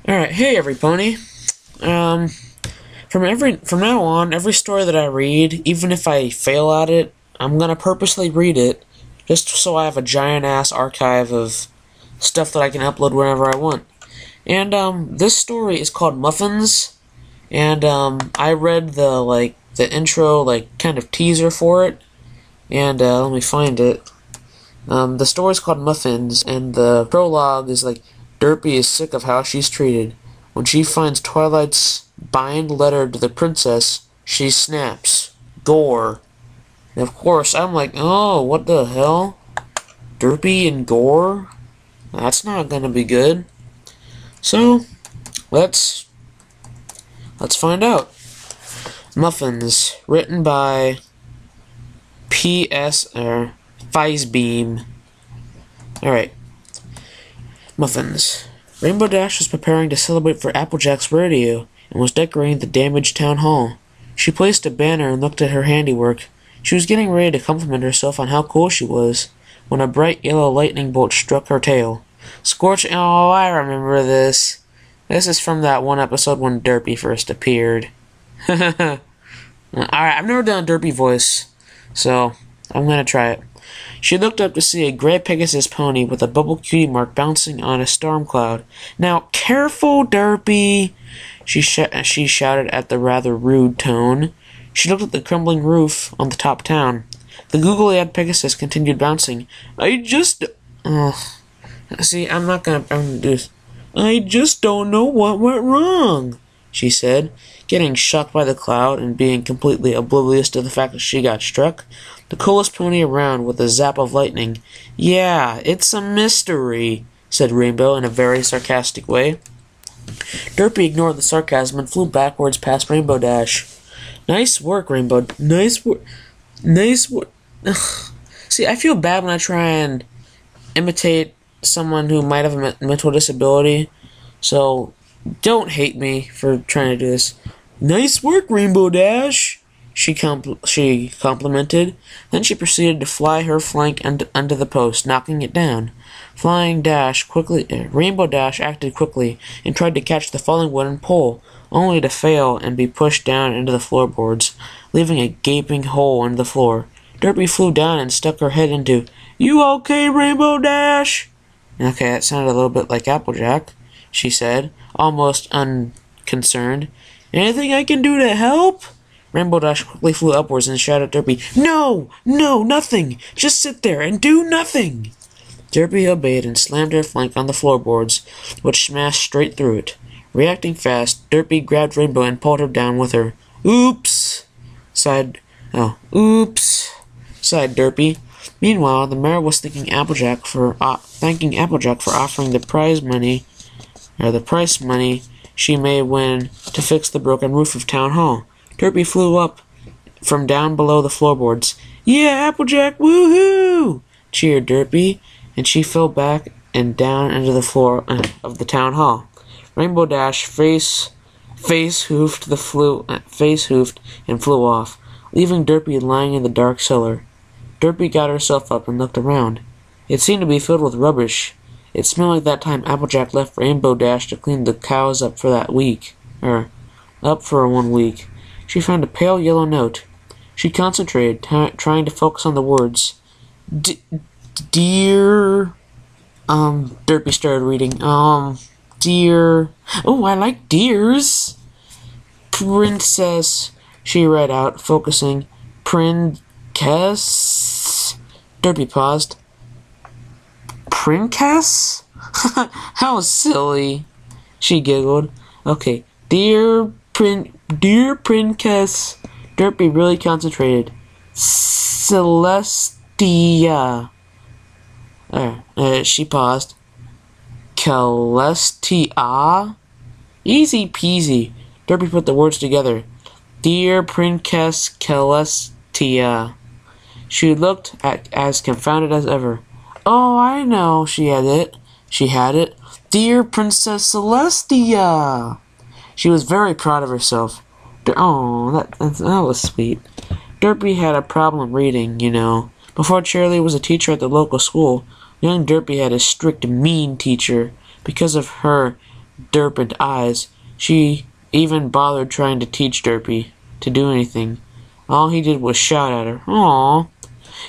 Alright, hey everybody. From now on, every story that I read, even if I fail at it, I'm gonna purposely read it, just so I have a giant ass archive of stuff that I can upload whenever I want. And this story is called Muffins, and I read the intro, kind of teaser for it, and let me find it. The story's called Muffins, and the prologue is Derpy is sick of how she's treated. When she finds Twilight's bind letter to the princess, she snaps. Gore. And of course, I'm like, oh, what the hell? Derpy and gore? That's not gonna be good. So, let's find out. Muffins, written by P.S. Fizebeam. Alright. Muffins. Rainbow Dash was preparing to celebrate for Applejack's rodeo and was decorating the damaged town hall. She placed a banner and looked at her handiwork. She was getting ready to compliment herself on how cool she was when a bright yellow lightning bolt struck her tail. Scorch! Oh, I remember this. This is from that one episode when Derpy first appeared. Alright, I've never done a Derpy voice, so I'm gonna try it. She looked up to see a gray Pegasus pony with a bubble cutie mark bouncing on a storm cloud. Now, careful, Derpy! She shouted at the rather rude tone. She looked at the crumbling roof on the top town. The googly-eyed Pegasus continued bouncing. See, I'm gonna do this. I just don't know what went wrong, she said, getting shocked by the cloud and being completely oblivious to the fact that she got struck. The coolest pony around with a zap of lightning. Yeah, it's a mystery, said Rainbow in a very sarcastic way. Derpy ignored the sarcasm and flew backwards past Rainbow Dash. Nice work, Rainbow. Nice work. Nice work. See, I feel bad when I try and imitate someone who might have a mental disability, so don't hate me for trying to do this. Nice work, Rainbow Dash, she complimented. Then she proceeded to fly her flank under the post, knocking it down. Rainbow Dash acted quickly and tried to catch the falling wooden pole, only to fail and be pushed down into the floorboards, leaving a gaping hole in the floor. Derpy flew down and stuck her head into. You okay, Rainbow Dash? Okay, that sounded a little bit like Applejack, she said, almost unconcerned. Anything I can do to help? Rainbow Dash quickly flew upwards and shouted at Derpy, No! No, nothing! Just sit there and do nothing! Derpy obeyed and slammed her flank on the floorboards, which smashed straight through it. Reacting fast, Derpy grabbed Rainbow and pulled her down with her. Oops! Sighed Derpy. Meanwhile, the mayor was thanking Applejack for offering the prize money she may win to fix the broken roof of Town Hall. Derpy flew up from down below the floorboards. Yeah, Applejack, woohoo! Cheered Derpy, and she fell back and down into the floor of the Town Hall. Rainbow Dash face hoofed and flew off, leaving Derpy lying in the dark cellar. Derpy got herself up and looked around. It seemed to be filled with rubbish. It smelled like that time Applejack left Rainbow Dash to clean the cows up for 1 week. She found a pale yellow note. She concentrated, trying to focus on the words. Dear... Derpy started reading. Dear... Oh, I like deers. Princess, she read out, focusing. Princess? Derpy paused. Princess? How silly. She giggled. Okay. Dear Princess. Derpy really concentrated. Celestia. She paused. Celestia? Easy peasy. Derpy put the words together. Dear Princess Celestia. She looked as confounded as ever. Oh, I know, she had it. Dear Princess Celestia. She was very proud of herself. Oh, that was sweet. Derpy had a problem reading, you know. Before Charlie was a teacher at the local school, young Derpy had a strict, mean teacher. Because of her Derpy eyes. She even bothered trying to teach Derpy to do anything. All he did was shout at her. "Aw,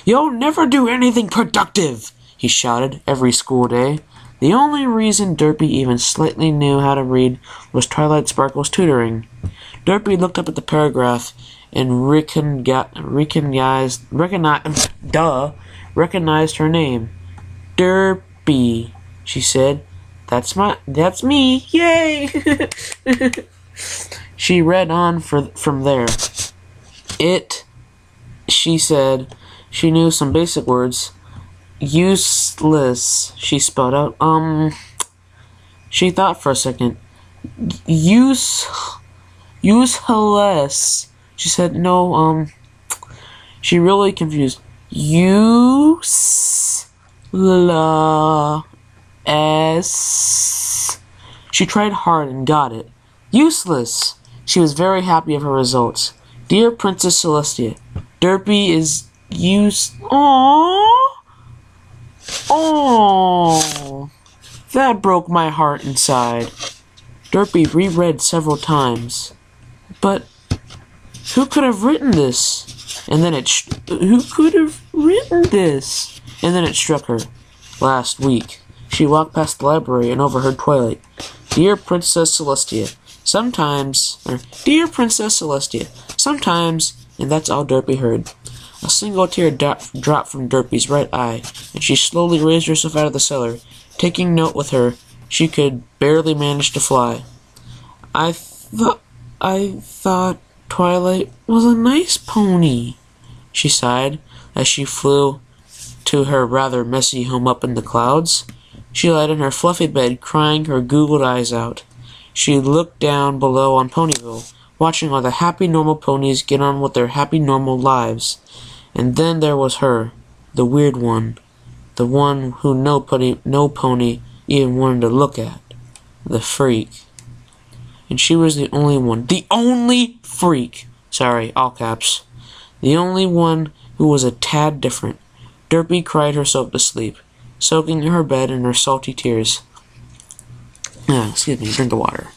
you'll never do anything productive," he shouted every school day. The only reason Derpy even slightly knew how to read was Twilight Sparkle's tutoring. Derpy looked up at the paragraph and recognized her name. "Derpy," she said. That's me, yay!" She read on from there. She said, she knew some basic words. "Useless," she spelled out. She thought for a second. Useless. She said, no, she really confused. Useless. She tried hard and got it. Useless. She was very happy of her results. "Dear Princess Celestia, Derpy is Oh, that broke my heart inside." Derpy reread several times. But who could have written this? And then it struck her. Last week, she walked past the library and overheard Twilight. "Dear Princess Celestia, Dear Princess Celestia, sometimes," and that's all Derpy heard. A single tear dropped from Derpy's right eye, and she slowly raised herself out of the cellar. Taking note with her, she could barely manage to fly. I thought Twilight was a nice pony," she sighed as she flew to her rather messy home up in the clouds. She lay in her fluffy bed, crying her googled eyes out. She looked down below on Ponyville, watching all the happy normal ponies get on with their happy normal lives. And then there was her, the weird one, the one who no pony even wanted to look at, the freak. And she was the only one, the only freak, sorry, all caps, the only one who was a tad different. Derpy cried herself to sleep, soaking her bed in her salty tears. Excuse me, drink of water.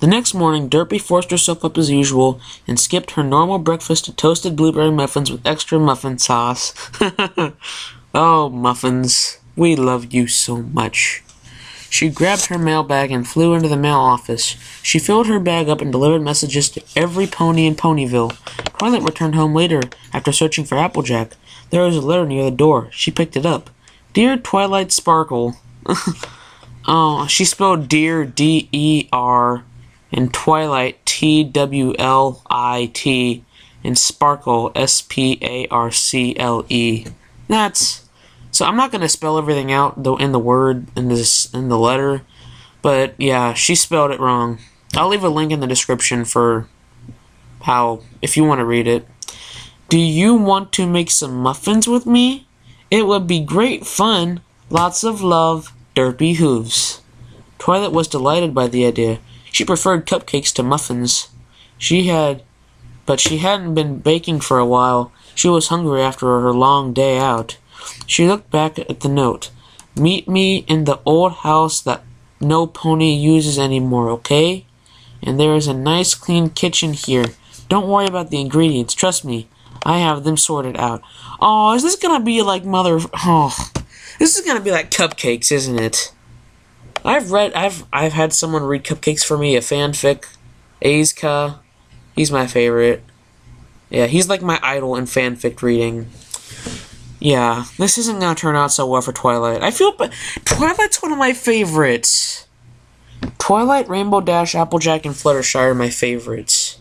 The next morning, Derpy forced herself up as usual and skipped her normal breakfast of toasted blueberry muffins with extra muffin sauce. Oh, Muffins, we love you so much. She grabbed her mailbag and flew into the mail office. She filled her bag up and delivered messages to every pony in Ponyville. Twilight returned home later after searching for Applejack. There was a letter near the door. She picked it up. "Dear Twilight Sparkle." Oh, she spelled Dear D-E-R, and Twilight Twlit, and Sparkle Sparcle. So I'm not gonna spell everything out though in the word in the letter, but yeah, she spelled it wrong. I'll leave a link in the description for how, if you want to read it. "Do you want to make some muffins with me? It would be great fun. Lots of love, Derpy Hooves." Twilight was delighted by the idea. She preferred cupcakes to muffins. But she hadn't been baking for a while. She was hungry after her long day out. She looked back at the note. "Meet me in the old house that no pony uses anymore, okay? And there is a nice clean kitchen here. Don't worry about the ingredients. Trust me, I have them sorted out." Oh, is this gonna be like this is gonna be like Cupcakes, isn't it? I've had someone read Cupcakes for me, a fanfic. Aizka, he's my favorite. Yeah, he's like my idol in fanfic reading. Yeah, this isn't gonna turn out so well for Twilight. Twilight's one of my favorites. Twilight, Rainbow Dash, Applejack, and Fluttershy are my favorites.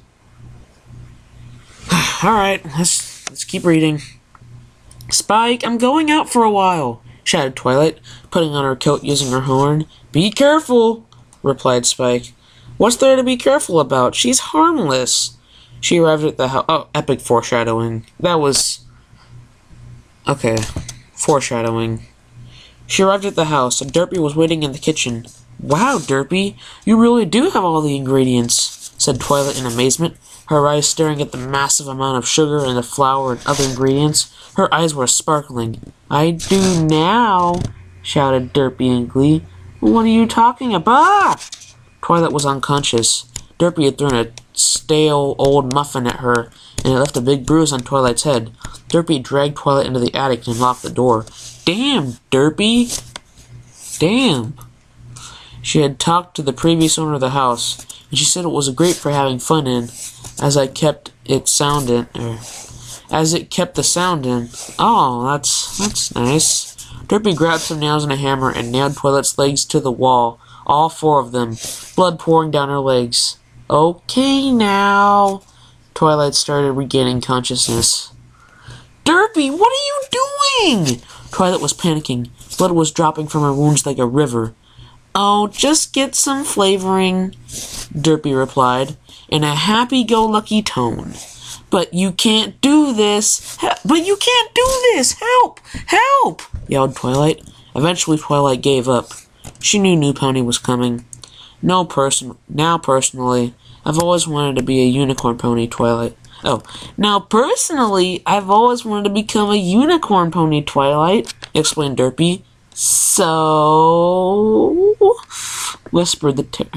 Alright, let's keep reading. "Spike, I'm going out for a while," shouted Twilight, putting on her coat using her horn. "Be careful," replied Spike. "What's there to be careful about? She's harmless." She arrived at the house. Oh, epic foreshadowing. That was... Okay, foreshadowing. She arrived at the house, and Derpy was waiting in the kitchen. "Wow, Derpy, you really do have all the ingredients," said Twilight in amazement, her eyes staring at the massive amount of sugar and the flour and other ingredients. Her eyes were sparkling. "I do now," shouted Derpy in glee. What are you talking about? Twilight was unconscious. Derpy had thrown a stale old muffin at her, and it left a big bruise on Twilight's head. Derpy dragged Twilight into the attic and locked the door. Damn, Derpy! Damn! She had talked to the previous owner of the house, and she said it was great for having fun in, as it kept the sound in. Oh, that's nice. Derpy grabbed some nails and a hammer and nailed Twilight's legs to the wall, all 4 of them, blood pouring down her legs. Okay, now. Twilight started regaining consciousness. Derpy, what are you doing? Twilight was panicking. Blood was dropping from her wounds like a river. Oh, just get some flavoring, Derpy replied, in a happy-go-lucky tone. But you can't do this! Help! Help! Yelled Twilight. Eventually, Twilight gave up. She knew New Pony was coming. Now, personally, I've always wanted to be a unicorn pony, Twilight. Now, personally, I've always wanted to become a unicorn pony, Twilight, explained Derpy. So... whispered the terror.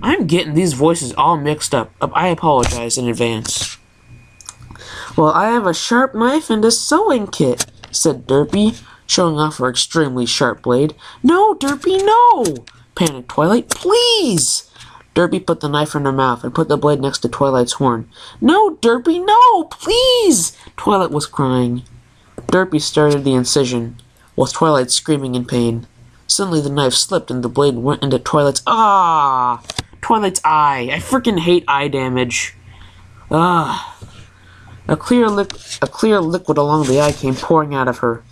I'm getting these voices all mixed up. I apologize in advance. Well, I have a sharp knife and a sewing kit, said Derpy, showing off her extremely sharp blade. No, Derpy, no! Panicked Twilight. Please! Derpy put the knife in her mouth and put the blade next to Twilight's horn. No, Derpy, no! Please! Twilight was crying. Derpy started the incision, with Twilight screaming in pain. Suddenly the knife slipped and the blade went into Twilight's eye. I freaking hate eye damage. A clear liquid along the eye came pouring out of her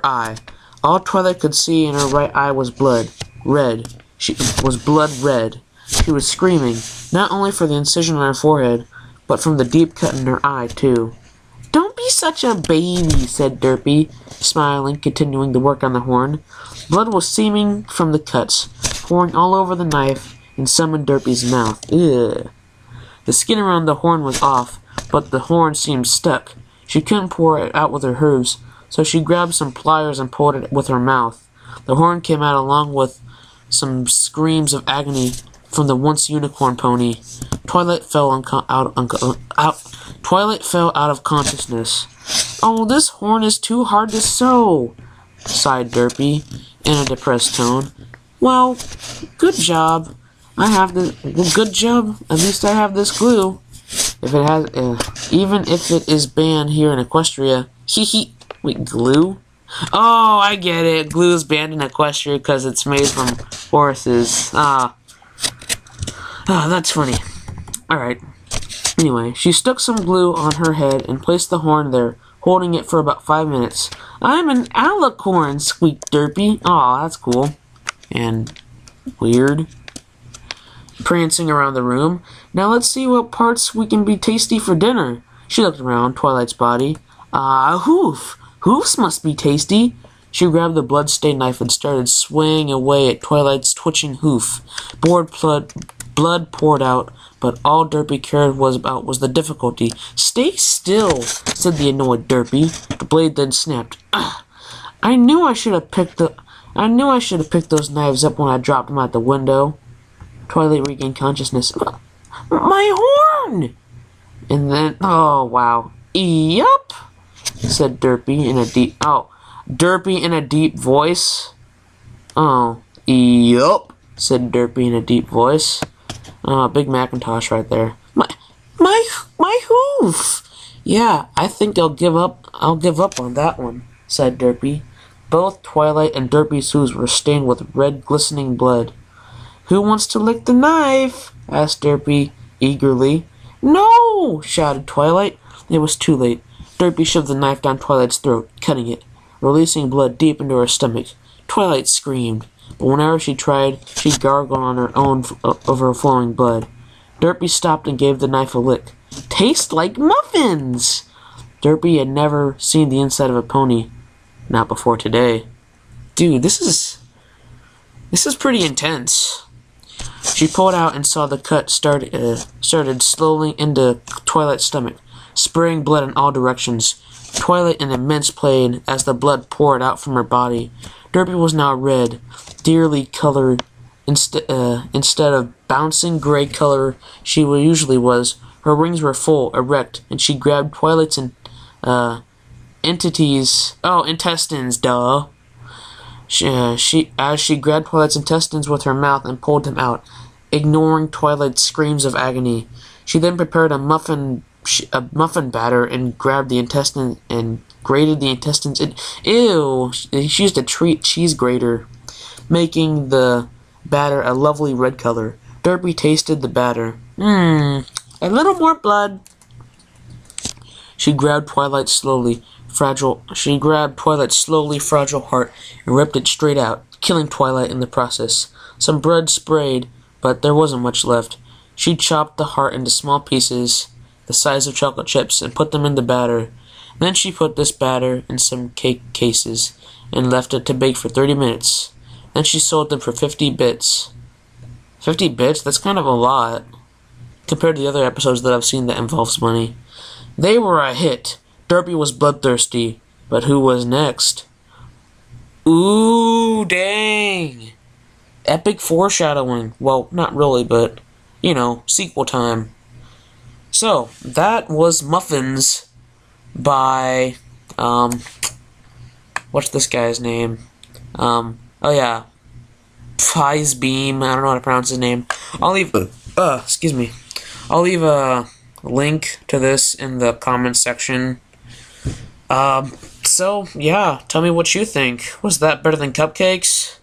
eye. All Twilight could see in her right eye was blood red. She was blood red. She was screaming, not only for the incision on her forehead, but from the deep cut in her eye, too. Don't be such a baby, said Derpy, smiling, continuing to work on the horn. Blood was seeping from the cuts, pouring all over the knife, and some in Derpy's mouth. Ugh. The skin around the horn was off, but the horn seemed stuck. She couldn't pour it out with her hooves, so she grabbed some pliers and pulled it with her mouth. The horn came out along with some screams of agony from the once unicorn pony. Twilight fell out of consciousness. Oh, this horn is too hard to sew, sighed Derpy in a depressed tone. Well, good job. Good job. At least I have this glue. Even if it is banned here in Equestria. Hee. Wait, glue? Oh, I get it. Glue is banned in Equestria because it's made from horses. That's funny. Alright. Anyway, she stuck some glue on her head and placed the horn there, holding it for about 5 minutes. I'm an alicorn, squeaked Derpy. Aw, that's cool. And weird. Prancing around the room. Now let's see what parts we can be tasty for dinner. She looked around Twilight's body. Hoof. Hoofs must be tasty. She grabbed the blood-stained knife and started swaying away at Twilight's twitching hoof. Blood poured out, but all Derpy cared about was the difficulty. Stay still, said the annoyed Derpy. The blade then snapped. I knew I should have picked those knives up when I dropped them out the window. Twilight regained consciousness. My horn! And then, oh wow. Yup, said Derpy in a deep voice. Oh, yup, said Derpy in a deep voice. Big Macintosh right there. My hoof! Yeah, I think I'll give up on that one, said Derpy. Both Twilight and Derpy's hooves were stained with red glistening blood. Who wants to lick the knife? Asked Derpy eagerly. No! Shouted Twilight. It was too late. Derpy shoved the knife down Twilight's throat, cutting it, releasing blood deep into her stomach. Twilight screamed, but whenever she tried, she gargled on her own over flowing blood. Derpy stopped and gave the knife a lick. Tastes like muffins! Derpy had never seen the inside of a pony. Not before today. Dude, this is pretty intense. She pulled out and saw the cut started slowly into Twilight's stomach, spraying blood in all directions. Twilight in immense pain as the blood poured out from her body. Derpy was now red, dearly colored. Instead of bouncing gray color she usually was, her rings were full, erect, and she grabbed Twilight's intestines, duh. As she grabbed Twilight's intestines with her mouth and pulled them out, ignoring Twilight's screams of agony. She then prepared a muffin batter and grabbed the intestine and grated the intestines. Ew! She used a cheese grater, making the batter a lovely red color. Derpy tasted the batter. A little more blood. She grabbed Twilight's slowly fragile heart and ripped it straight out, killing Twilight in the process. Some blood sprayed, but there wasn't much left. She chopped the heart into small pieces the size of chocolate chips and put them in the batter. Then she put this batter in some cake cases and left it to bake for 30 minutes. Then she sold them for 50 bits. 50 bits? That's kind of a lot compared to the other episodes that I've seen that involves money. They were a hit. Derpy was bloodthirsty, but who was next? Ooh, dang! Epic foreshadowing. Well, not really, but, you know, sequel time. So, that was Muffins by, what's this guy's name? Oh yeah, Pies Beam, I don't know how to pronounce his name. I'll leave, excuse me. I'll leave a link to this in the comments section. So, yeah, tell me what you think. Was that better than Cupcakes?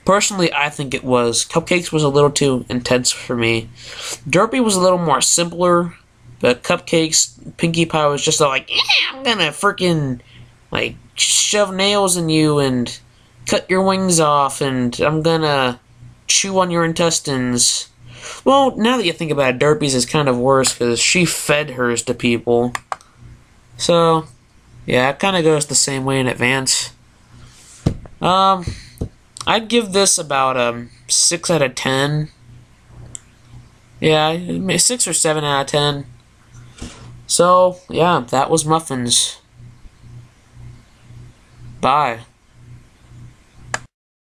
Personally, I think it was. Cupcakes was a little too intense for me. Derpy was a little more simpler, but Cupcakes, Pinkie Pie was just like, yeah, I'm gonna freaking, like, shove nails in you and cut your wings off, and I'm gonna chew on your intestines. Well, now that you think about it, Derpy's is kind of worse, because she fed hers to people. So, yeah, it kind of goes the same way in Advance. I'd give this about 6 out of 10. Yeah, 6 or 7 out of 10. So, yeah, that was Muffins. Bye.